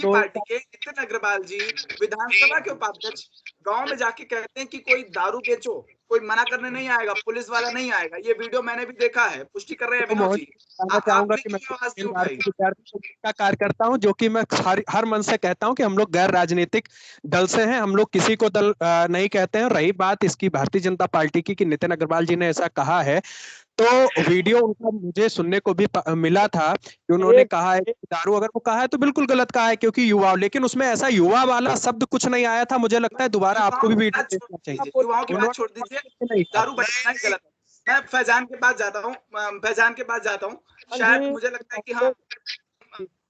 पार्टी के नितिन अग्रवाल जी विधानसभा के उपाध्यक्ष गांव में जाके कहते हैं कि कोई दारू बेचो, कोई मना करने नहीं आएगा, पुलिस वाला नहीं आएगा। ये वीडियो मैंने भी देखा है, पुष्टि कर रहे हैं तो विनोद मोहन जी। कहना चाहूंगा आपने कि मैं क्यों आवाज अखिल नहीं उठाई? भारतीय विद्यार्थी परिषद का कार्यकर्ता हूं, जो कि मैं हर मन से कहता हूं कि हम लोग गैर राजनीतिक दल से हैं, हम लोग किसी को दल नहीं कहते हैं। रही बात इसकी भारतीय जनता पार्टी की कि नितिन अग्रवाल जी ने ऐसा कहा है, तो वीडियो उनका मुझे सुनने को भी मिला था कि उन्होंने कहा है कि दारू, अगर वो कहा है तो बिल्कुल गलत कहा है क्योंकि युवा, लेकिन उसमें ऐसा युवा वाला शब्द कुछ नहीं आया था। मुझे लगता है दोबारा आपको भी वीडियो देखना चाहिए। युवाओं की बात छोड़ दीजिए, नहीं कहा। दारू बनाना ही गलत है। मैं फैजान के पास जाता हूँ, फैजान के पास जाता हूँ, शायद मुझे लगता है कि हाँ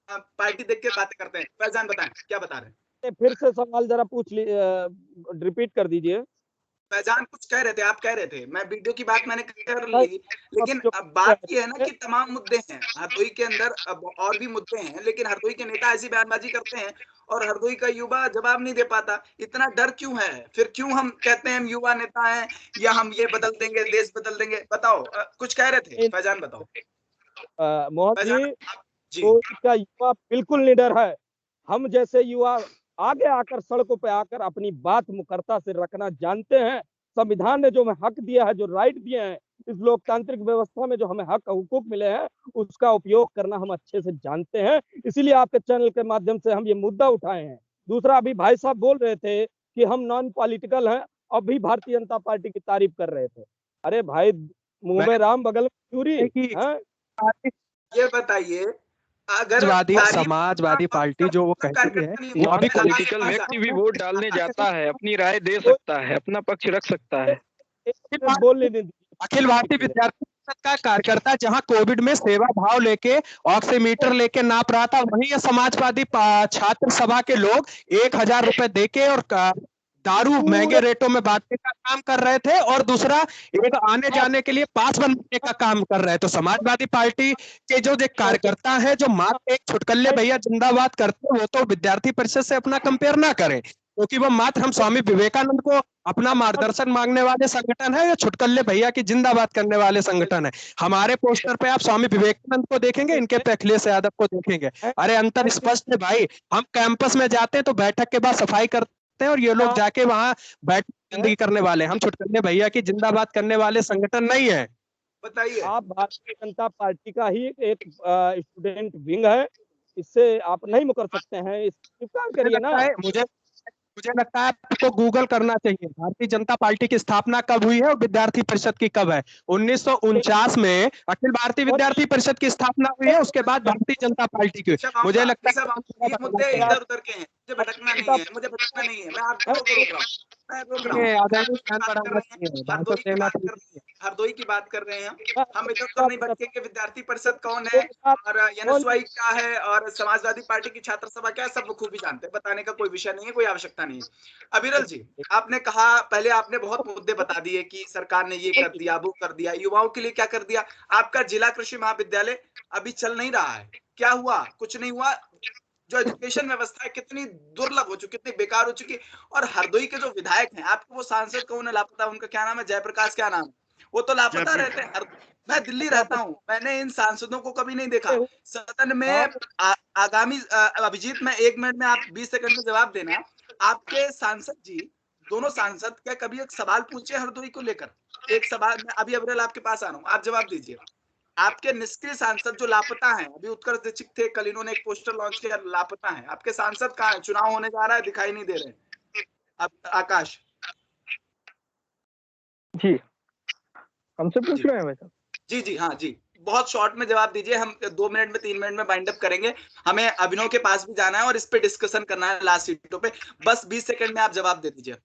पार्टी देख के बातें करते हैं। फैजान बताएं क्या बता रहे हैं? फिर से सवाल जरा पूछ ली, रिपीट कर दीजिए। फैजान कुछ कह रहे थे, आप कह रहे थे, मैं वीडियो की बात मैंने कर ली, लेकिन अब बात ये है ना कि तमाम मुद्दे हैं हरदोई के अंदर, अब और भी मुद्दे हैं, लेकिन हरदोई के नेता ऐसी बयानबाजी करते हैं और हरदोई का युवा जवाब नहीं दे पाता। इतना डर क्यों है? फिर क्यों हम कहते हैं हम युवा नेता हैं या हम ये बदल देंगे, देश बदल देंगे? बताओ, कुछ कह रहे थे फैजान, बताओ। मोहन फैजान जी, तो इसका युवा बिल्कुल निडर है। हम जैसे युवा आगे आकर सड़कों पे आकर अपनी बात मुकरता से रखना जानते हैं। संविधान ने जो हमें हक दिया है, जो राइट दिए हैं, इस लोकतांत्रिक व्यवस्था में जो हमें हक हुकूक मिले हैं, उसका उपयोग करना हम अच्छे से जानते हैं। इसीलिए आपके चैनल के माध्यम से हम ये मुद्दा उठाए हैं। दूसरा, अभी भाई साहब बोल रहे थे कि हम नॉन पॉलिटिकल हैं, अब भी भारतीय जनता पार्टी की तारीफ कर रहे थे। अरे भाई, मुंह में राम बगल में चूरी है। ये बताइए, अगर समाजवादी पार्टी जो वो कहती है, वहाँ भी पॉलिटिकल व्यक्ति भी वोट डालने जाता है, अपनी राय दे सकता है, अपना पक्ष रख सकता है। बोलने दीजिए। अखिल भारतीय विद्यार्थी परिषद का कार्यकर्ता जहां कोविड में सेवा भाव लेके ऑक्सीमीटर लेके नाप रहा था, वहीं ये समाजवादी छात्र सभा के लोग 1,000 रुपए देके और दारू महंगे रेटों में बांटने का काम कर रहे थे, और दूसरा एक आने जाने के लिए पास बनवाने का काम कर रहे हैं। तो समाजवादी पार्टी के जो कार्यकर्ता है, जो मात्र एक छुटकल्ले भैया जिंदाबाद करते हैं, वो तो विद्यार्थी परिषद से अपना कंपेयर ना करें, क्योंकि वो मात्र हम स्वामी विवेकानंद को अपना मार्गदर्शन मांगने वाले संगठन है, या छुटकल्ले भैया की जिंदाबाद करने वाले संगठन है। हमारे पोस्टर पे आप स्वामी विवेकानंद को देखेंगे, इनके पे अखिलेश यादव को देखेंगे। अरे अंतर स्पष्ट है भाई। हम कैंपस में जाते हैं तो बैठक के बाद सफाई करते हैं, और ये लोग जाके वहां बैठ जिंदगी करने वाले। हम छुटकल्ले भैया की जिंदाबाद करने वाले संगठन नहीं है। बताइए, आप भारतीय जनता पार्टी का ही एक स्टूडेंट विंग है, इससे आप नहीं मुकर सकते हैं, स्वीकार करिए ना। मुझे लगता है आपको गूगल करना चाहिए, भारतीय जनता पार्टी की स्थापना कब हुई है और विद्यार्थी परिषद की कब है। 1949 में अखिल भारतीय विद्यार्थी परिषद की स्थापना हुई है, उसके बाद भारतीय जनता पार्टी की। मुझे लगता है ये मुद्दे इधर उधर के हैं, मुझे भटकना नहीं है, मुझे भटकना नहीं है, मैं आपको रोक रहा हूँ, मैं रोक रहा हूँ। हरदोई की बात कर रहे हैं हम, इधर उधर नहीं भटकेंगे। विद्यार्थी परिषद कौन है और एनएसवाई क्या है और समाजवादी पार्टी की छात्र सभा क्या है, सब खूब ही जानते हैं, बताने का कोई विषय नहीं है, कोई आवश्यकता नहीं है। अविरल जी, आपने कहा, पहले आपने बहुत मुद्दे बता दिए कि सरकार ने ये कर दिया, वो कर दिया, युवाओं के लिए क्या कर दिया। आपका जिला कृषि महाविद्यालय अभी चल नहीं रहा है, क्या हुआ? कुछ नहीं हुआ। जो एजुकेशन व्यवस्था है कितनी दुर्लभ हो चुकी, कितनी बेकार हो चुकी। और हरदोई के जो विधायक हैं, आपको वो सांसद कौन है लापता, उनका क्या नाम है, जयप्रकाश क्या नाम है, वो तो लापता रहते हैं। मैं दिल्ली रहता हूँ, मैंने इन सांसदों को कभी नहीं देखा सदन में। आगामी अभिजीत, मैं 1 मिनट में, आप 20 सेकंड में जवाब देना। आपके सांसद जी, दोनों सांसद क्या कभी एक सवाल पूछे हरदोई को लेकर? एक सवाल, मैं अभी अविरल आपके पास आ रहा हूँ, आप जवाब दीजिए। आपके निष्क्रिय सांसद जो लापता हैं, अभी उत्कर्ष दीक्षित थे, कल इन्होंने एक पोस्टर लॉन्च किया, लापता हैं। आपके सांसद कहाँ हैं? चुनाव होने जा रहा है, दिखाई नहीं दे रहे। अब आकाश जी, हमसे पूछ रहे हैं वैसा? जी जी, हाँ जी, बहुत शॉर्ट में जवाब दीजिए, हम 2 मिनट में 3 मिनट में बाइंड अप करेंगे। हमें अभिनव के पास भी जाना है और इस पे डिस्कशन करना है लास्ट सीटों पे। बस 20 सेकंड में आप जवाब दे दीजिए।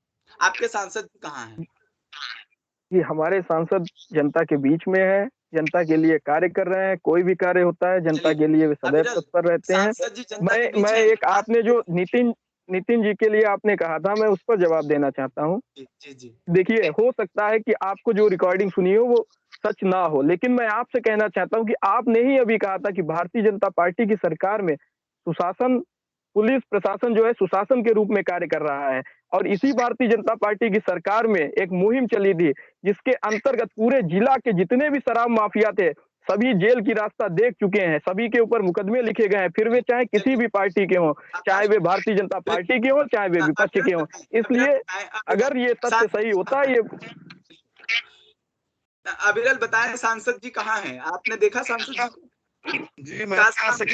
आपके सांसद कहाँ हैं? जी, हमारे सांसद जनता के बीच में है, जनता के लिए कार्य कर रहे हैं। कोई भी कार्य होता है जनता के लिए वे सदैव तत्पर रहते हैं। मैं एक, आपने जो नितिन जी के लिए आपने कहा था, मैं उस पर जवाब देना चाहता हूँ। देखिए, हो सकता है कि आपको जो रिकॉर्डिंग सुनी हो वो सच ना हो, लेकिन मैं आपसे कहना चाहता हूँ कि आपने ही अभी कहा था कि भारतीय जनता पार्टी की सरकार में सुशासन, पुलिस प्रशासन जो है सुशासन के रूप में कार्य कर रहा है। और इसी भारतीय जनता पार्टी की सरकार में एक मुहिम चली थी, जिसके अंतर्गत पूरे जिला के जितने भी शराब माफिया थे, सभी जेल की रास्ता देख चुके हैं, सभी के ऊपर मुकदमे लिखे गए हैं, फिर वे चाहे किसी भी पार्टी के हों, चाहे वे भारतीय जनता पार्टी के हों, चाहे वे विपक्ष के हों। इसलिए अगर ये तथ्य सही होता है, ये अविरल बताएं सांसद जी कहाँ हैं? आपने देखा सांसद जी को? जी मैं आज तक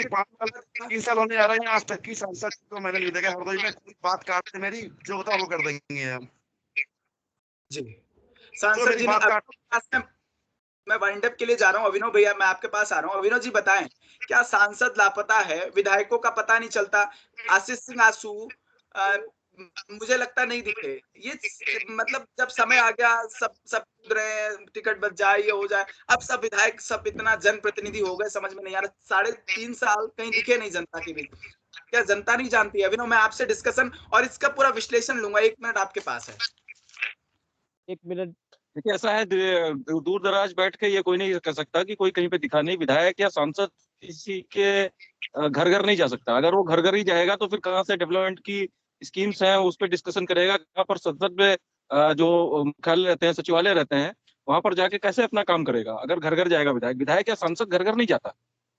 3 साल होने आ रहे हैं, आज तक की सांसद को मैंने नहीं देखा। हरदोई में बात काटते मेरी, जो होता वो कर देंगे हम जी। सांसद जी ने मैं वाइंड अप के लिए जा रहा हूँ। अभिनव भैया मैं आपके पास आ रहा हूँ। अभिनव जी बताएं, क्या सांसद लापता है? विधायकों का पता नहीं चलता। आशीष सिंह आसू मुझे लगता नहीं दिखे। ये मतलब जब समय आ गया सब रहे, टिकट बच जाए, ये हो जाए, अब सब विधायक सब इतना जनप्रतिनिधि हो गए, समझ में नहीं आ रहा। 3.5 साल कहीं दिखे नहीं जनता के बीच। क्या जनता नहीं जानती है? अभिनव मैं आपसे डिस्कशन और इसका पूरा विश्लेषण लूंगा। 1 मिनट आपके पास है। 1 मिनट। देखिए ऐसा है, दूर दराज बैठ के ये कोई नहीं कह सकता कि कोई कहीं पे दिखा नहीं। विधायक या सांसद किसी के घर घर नहीं जा सकता। अगर वो घर घर ही जाएगा तो फिर कहाँ से डेवलपमेंट की स्कीम्स हैं उस पर डिस्कशन करेगा? कहाँ पर संसद में जो मुख्यालय रहते हैं, सचिवालय रहते हैं, वहां पर जाके कैसे अपना काम करेगा अगर घर घर जाएगा विधायक? विधायक या सांसद घर घर नहीं जाता।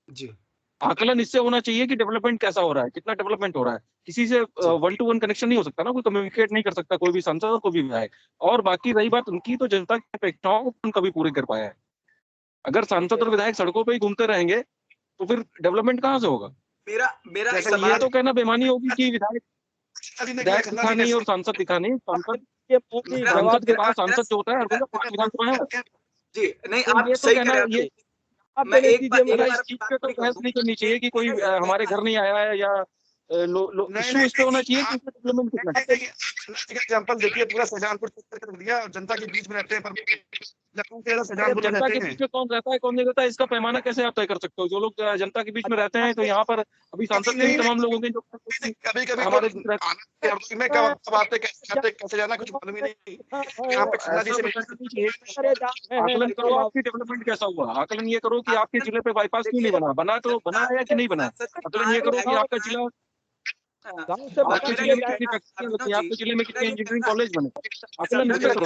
जी। आकलन इससे होना चाहिए कि डेवलपमेंट कैसा हो रहा है, कितना डेवलपमेंट हो रहा है। किसी से 1 to 1 कनेक्शन नहीं हो सकता ना, कोई कम्युनिकेट नहीं कर सकता कोई भी सांसद और कोई भी विधायक। और बाकी रही बात उनकी, तो जनता की अपेक्षाओं को कभी पूरी कर पाया है। अगर सांसद और विधायक सड़कों पर ही घूमते रहेंगे तो फिर डेवलपमेंट कहाँ से होगा? मेरा ये तो कहना बेमानी होगी कि विधायक दिखा नहीं और सांसद दिखा नहीं। सांसद के पास सांसद जो होता है हर कोई विधानसभा है जी। नहीं तो आप ये तो सही कहना कह रहे ये हैं। मैं एक बार इस चीज पे तो बहस नहीं करनी चाहिए कि कोई हमारे घर नहीं आया है या इश्यू इस पे होना चाहिए कि डेवलपमेंट कितना है। एग्जांपल देखिए, पूरा शाहजहानपुर कर दिया, जनता के बीच में रहते हैं, जनता के बीच में कौन रहता है कौन नहीं रहता है इसका पैमाना कैसे आप तय कर सकते हो? जो लोग जनता के बीच में रहते हैं, तो यहाँ पर अभी सांसद नहीं तमाम लोगों के जो कभी कभी हमारे में कब आते कैसे जाना कुछ मालूम ही नहीं। यहाँ पे आकलन करो आपकी डेवलपमेंट कैसा हुआ। आकलन ये करो कि आपके जिले पे बाईपास क्यों नहीं बना, बना तो बना है कि नहीं बना। आकलन ये करो कि आपका जिला आपके जिले में कितनी फैक्ट्रियां लगती हैं, आपके जिले में कितने इंजीनियरिंग कॉलेज बने। आकलन इस पे करो।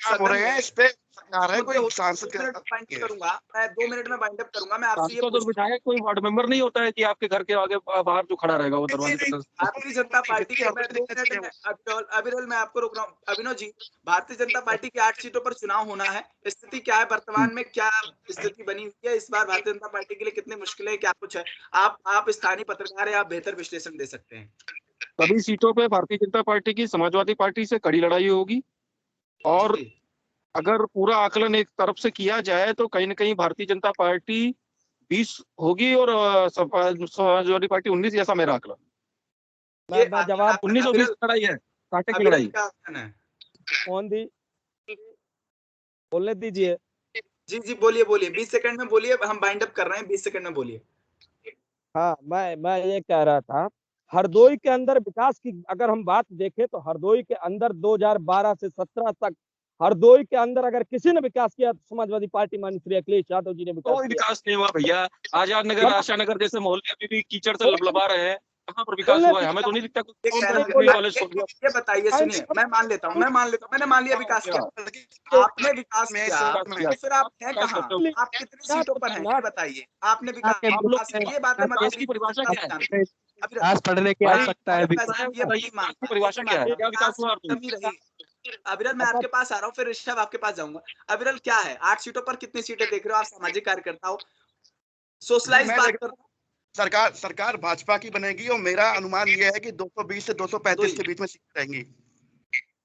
हो रहे हैं इस पे सरकार है, कोई सांसद करूंगा मैं 2 मिनट में वाइंड अप करूंगा। मैं आपसे ये सांसद और विधायक कोई वार्ड मेंबर नहीं होता है कि आपके घर के आगे बाहर जो खड़ा रहेगा वो दरवाजे पे। भारतीय जनता पार्टी के मैं 2 मिनट में अविरल मैं आपको रोक रहा हूँ। अभिनव जी, भारतीय जनता पार्टी की 8 सीटों पर चुनाव होना है। स्थिति क्या है वर्तमान में, क्या स्थिति बनी हुई है इस बार भारतीय जनता पार्टी के लिए? कितनी मुश्किलें है, क्या कुछ है? आप स्थानीय पत्रकार है, आप बेहतर विश्लेषण दे सकते हैं। सभी सीटों पे भारतीय जनता पार्टी की समाजवादी पार्टी से कड़ी लड़ाई होगी। और अगर पूरा आकलन एक तरफ से किया जाए तो कहीं ना कहीं भारतीय जनता पार्टी 20 होगी और समाजवादी पार्टी 19, ऐसा मेरा आकलन। जवाब 19 और 20 लड़ाई है, कांटे की लड़ाई। कौन दी बोलने दीजिए। जी बोलिए 20 सेकंड में बोलिए, हम बाइंड अप कर रहे हैं। 20 सेकंड में बोलिए। हाँ, मैं ये कह रहा था, हरदोई के अंदर विकास की अगर हम बात देखें तो हरदोई के अंदर 2012 से 17 तक हरदोई के अंदर अगर किसी ने विकास किया तो समाजवादी पार्टी माननीय श्री अखिलेश यादव जी ने कोई विकास नहीं हुआ भैया। आजाद नगर, आशा नगर जैसे मोहल्ले अभी भी कीचड़ से लबलबा रहे हैं, कहाँ पर विकास हुआ है? हमें तो नहीं दिखता कॉलेज। ये बताइए, सुनिए, मैं मान लेता हूँ, मैंने मान लिया विकास किया, आपने विकास किया, फिर आप हैं कहाँ? आप कितनी सीटों पर हैं ये बताइए। आपने विकास, ये बातें विकास की परिभाषा क्या है? विकास पढ़ने की आवश्यकता है। परिभाषा क्या है? क्या विकास हुआ? अविरल मैं आपके पास आ रहा हूँ, फिर ऋषभ आपके पास जाऊंगा। अविरल क्या है, 8 सीटों पर कितनी सीटें देख रहे हो आप? सामाजिक कार्यकर्ता हो, सोशलाइज बात कर। सरकार भाजपा की बनेगी और मेरा अनुमान यह है कि 220 से 235 के बीच में सीट रहेंगी।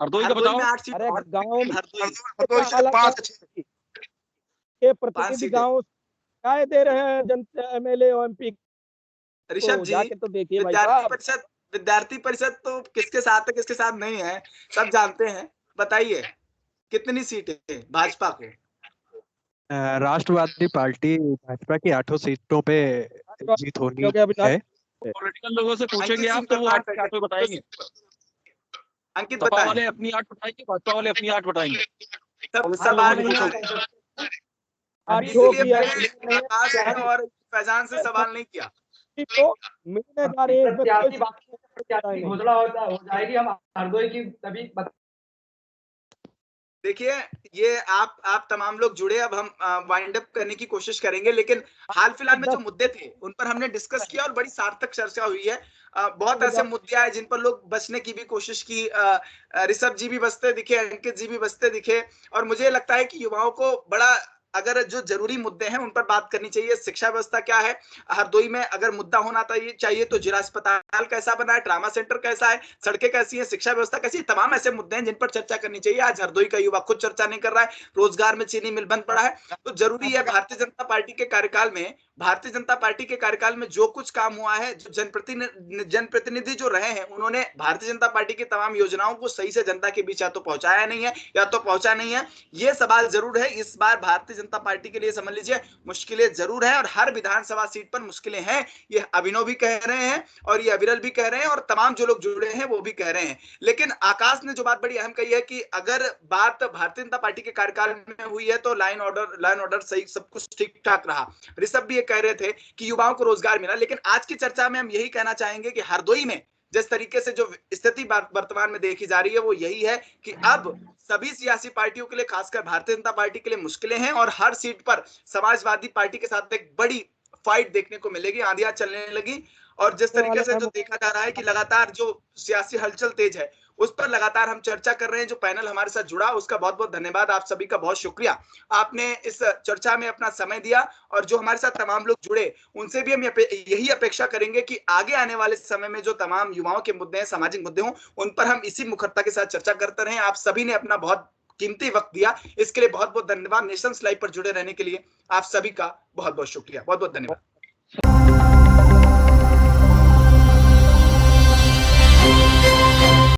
हरदोई का बताओ। अरे गाँव में 5 गाँव काय दे रहे हैं जनता, एमएलए और एमपी। ऋषभ जी, जाके तो देखिए विद्यार्थी परिषद तो किसके साथ है किसके साथ नहीं है सब जानते हैं। बताइए कितनी सीटें भाजपा को? राष्ट्रवादी पार्टी भाजपा की 8 सीटों पे जीत होनी है। पॉलिटिकल लोगों से पूछेंगे आप तो वो 8 बताएंगे। अंकित बताएं, वाले अपनी 8 बताएंगे, भाजपा वाले अपनी 8 बताएंगे। और फैजान से सवाल नहीं किया तो मिलने जा रही है घोषणा हो जाएगी, हम हरदोई की तभी देखिए, ये आप तमाम लोग जुड़े, अब हम वाइंड अप करने की कोशिश करेंगे, लेकिन हाल फिलहाल में जो मुद्दे थे उन पर हमने डिस्कस किया और बड़ी सार्थक चर्चा हुई है। बहुत ऐसे मुद्दे आए जिन पर लोग बचने की भी कोशिश की। ऋषभ जी भी बचते दिखे, अंकित जी भी बचते दिखे, और मुझे लगता है कि युवाओं को बड़ा, अगर जो जरूरी मुद्दे हैं उन पर बात करनी चाहिए। शिक्षा व्यवस्था क्या है हरदोई में, अगर मुद्दा होना चाहिए तो जिला अस्पताल कैसा बना है, ट्रामा सेंटर कैसा है, सड़कें कैसी है, शिक्षा व्यवस्था कैसी है, तमाम ऐसे मुद्दे हैं जिन पर चर्चा करनी चाहिए। आज हरदोई का युवा खुद चर्चा नहीं कर रहा है, रोजगार में चीनी मिल बंद पड़ा है। तो जरूरी है भारतीय जनता पार्टी के कार्यकाल में, भारतीय जनता पार्टी के कार्यकाल में जो कुछ काम हुआ है, जो जनप्रतिनिधि जो रहे हैं, उन्होंने भारतीय जनता पार्टी की तमाम योजनाओं को सही से जनता के बीच या तो पहुंचाया नहीं है या तो पहुंचा नहीं है। ये सवाल जरूर है। इस बार भारतीय जनता पार्टी के लिए समझ लीजिए मुश्किलें जरूर हैं, और हर विधानसभा सीट पर मुश्किलें हैं। ये अभिनव भी कह रहे हैं और ये अविरल भी कह रहे हैं और तमाम जो लोग जुड़े हैं वो भी कह रहे हैं। लेकिन आकाश ने जो बात बड़ी अहम कही है कि अगर बात भारतीय जनता पार्टी के कार्यकाल में हुई है तो लाइन ऑर्डर सही, सब कुछ ठीक ठाक रहा। ऋषभ भी ये कह रहे थे कि युवाओं को रोजगार मिला। लेकिन आज की चर्चा में हम यही कहना चाहेंगे कि हरदोई में जिस तरीके से जो स्थिति वर्तमान में देखी जा रही है वो यही है कि अब सभी सियासी पार्टियों के लिए, खासकर भारतीय जनता पार्टी के लिए मुश्किलें हैं, और हर सीट पर समाजवादी पार्टी के साथ एक बड़ी फाइट देखने को मिलेगी। आंधियां चलने लगी, और जिस तरीके से जो देखा जा रहा है कि लगातार जो सियासी हलचल तेज है उस पर लगातार हम चर्चा कर रहे हैं। जो पैनल हमारे साथ जुड़ा उसका बहुत बहुत धन्यवाद, आप सभी का बहुत शुक्रिया। आपने इस चर्चा में अपना समय दिया, और जो हमारे साथ तमाम लोग जुड़े उनसे भी हम यही अपेक्षा करेंगे कि आगे आने वाले समय में जो तमाम युवाओं के मुद्दे हैं, सामाजिक मुद्दे हों, उन पर हम इसी मुखरता के साथ चर्चा करते रहें। आप सभी ने अपना बहुत कीमती वक्त दिया, इसके लिए बहुत बहुत धन्यवाद। नेशंस लाइव पर जुड़े रहने के लिए आप सभी का बहुत बहुत शुक्रिया, बहुत बहुत धन्यवाद।